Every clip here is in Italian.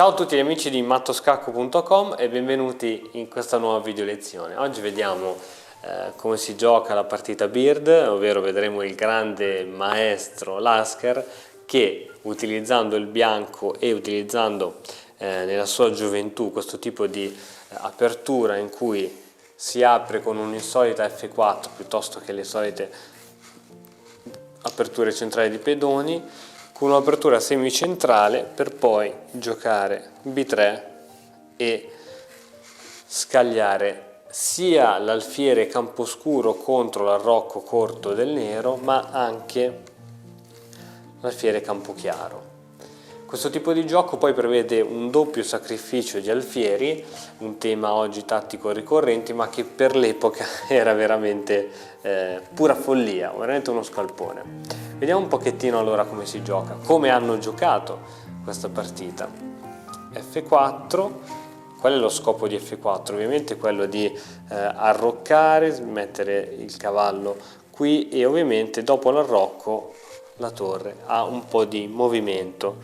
Ciao a tutti gli amici di mattoscacco.com e benvenuti in questa nuova video lezione. Oggi vediamo come si gioca la partita Bird, ovvero vedremo il grande maestro Lasker che, utilizzando il bianco e utilizzando nella sua gioventù questo tipo di apertura in cui si apre con un'insolita F4 piuttosto che le solite aperture centrali di pedoni, con un'apertura semicentrale per poi giocare B3 e scagliare sia l'alfiere camposcuro contro l'arrocco corto del nero, ma anche l'alfiere campochiaro. Questo tipo di gioco poi prevede un doppio sacrificio di alfieri, un tema oggi tattico ricorrente, ma che per l'epoca era veramente pura follia, veramente uno scalpone. Vediamo un pochettino allora come si gioca, come hanno giocato questa partita. F4, qual è lo scopo di F4? Ovviamente quello di arroccare, mettere il cavallo qui e ovviamente dopo l'arrocco la torre ha un po' di movimento.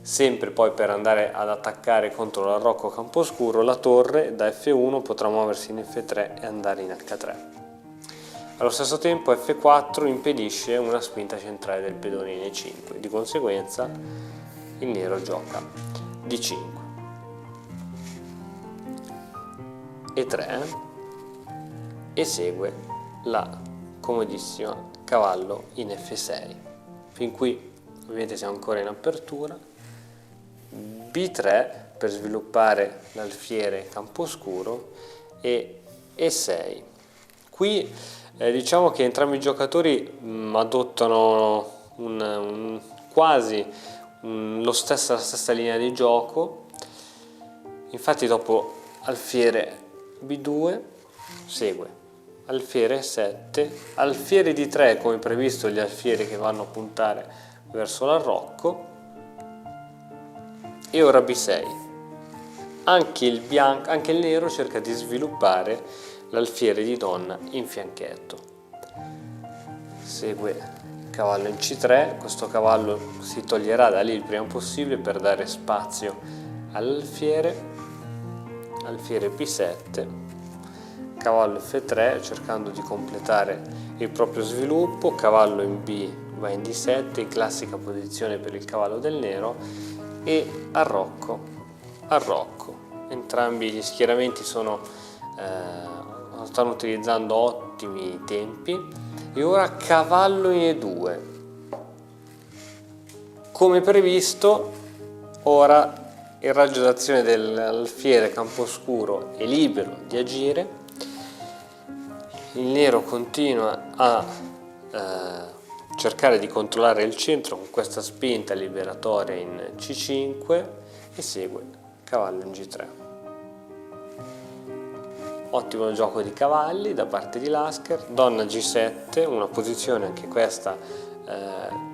Sempre poi per andare ad attaccare contro l'arrocco camposcuro, la torre da F1 potrà muoversi in F3 e andare in H3. Allo stesso tempo F4 impedisce una spinta centrale del pedone in E5, di conseguenza il nero gioca D5, E3 e segue la comodissima cavallo in F6. Fin qui ovviamente siamo ancora in apertura. B3 per sviluppare l'alfiere camposcuro e E6. Qui diciamo che entrambi i giocatori adottano quasi la stessa linea di gioco. Infatti dopo alfiere B2 segue alfiere E7, alfiere D3 come previsto, gli alfieri che vanno a puntare verso l'arrocco, e ora B6. Anche il nero cerca di sviluppare l'alfiere di donna in fianchetto. Segue cavallo in C3, questo cavallo si toglierà da lì il prima possibile per dare spazio all'alfiere, alfiere B7, cavallo F3 cercando di completare il proprio sviluppo, cavallo in B va in D7, in classica posizione per il cavallo del nero, e arrocco. Entrambi gli schieramenti stanno utilizzando ottimi tempi. E ora cavallo in E2. Come previsto, ora il raggio d'azione dell'alfiere camposcuro è libero di agire. Il nero continua a cercare di controllare il centro con questa spinta liberatoria in C5 e segue cavallo in G3. Ottimo gioco di cavalli da parte di Lasker, donna G7, una posizione anche questa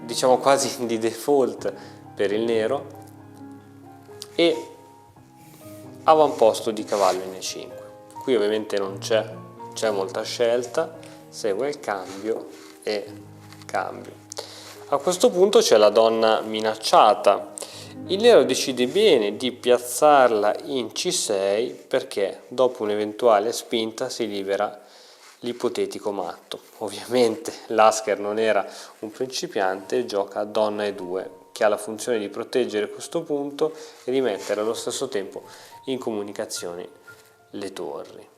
diciamo quasi di default per il nero, e avamposto di cavallo in E5. Qui ovviamente non c'è molta scelta, segue il cambio e cambio. A questo punto c'è la donna minacciata. Il nero decide bene di piazzarla in C6 perché dopo un'eventuale spinta si libera l'ipotetico matto. Ovviamente Lasker non era un principiante e gioca donna E2, che ha la funzione di proteggere questo punto e di mettere allo stesso tempo in comunicazione le torri.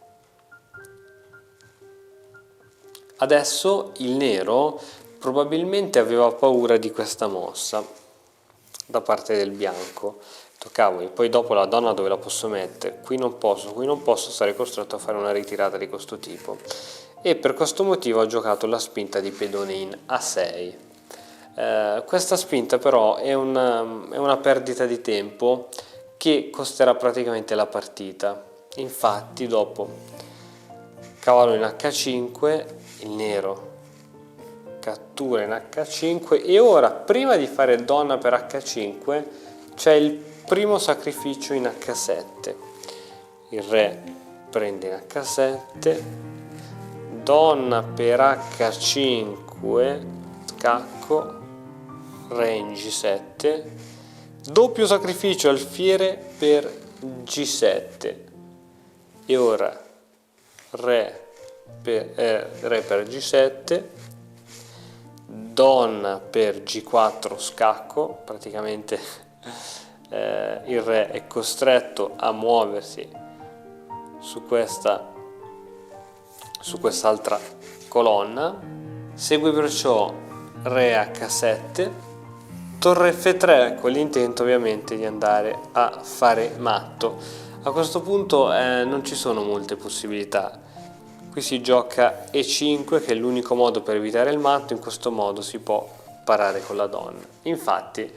Adesso il nero probabilmente aveva paura di questa mossa da parte del bianco. Cavoli, poi dopo la donna dove la posso mettere? Qui non posso, sarei costretto a fare una ritirata di questo tipo. E per questo motivo ho giocato la spinta di pedone in A6. Questa spinta però è una perdita di tempo che costerà praticamente la partita. Infatti dopo cavallo in H5, il nero cattura in H5 e ora prima di fare donna per H5 c'è il primo sacrificio in H7. Il re prende in H7, donna per H5, scacco, re in G7, doppio sacrificio alfiere per G7 e ora re per G7, donna per G4 scacco, praticamente il re è costretto a muoversi su quest'altra colonna. Segue perciò re H7, torre F3 con l'intento ovviamente di andare a fare matto. A questo punto non ci sono molte possibilità. Qui si gioca E5 che è l'unico modo per evitare il matto, in questo modo si può parare con la donna. Infatti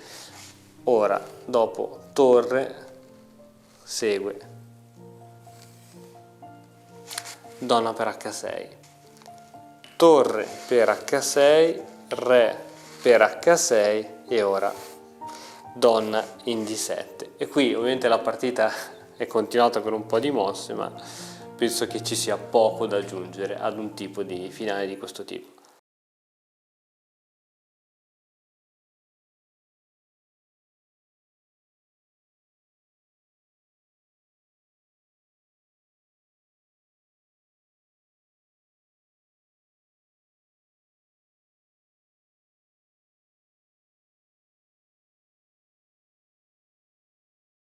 ora dopo torre segue donna per H6, torre per H6, re per H6 e ora donna in D7. E qui ovviamente la partita è continuata con un po' di mosse, ma penso che ci sia poco da aggiungere ad un tipo di finale di questo tipo.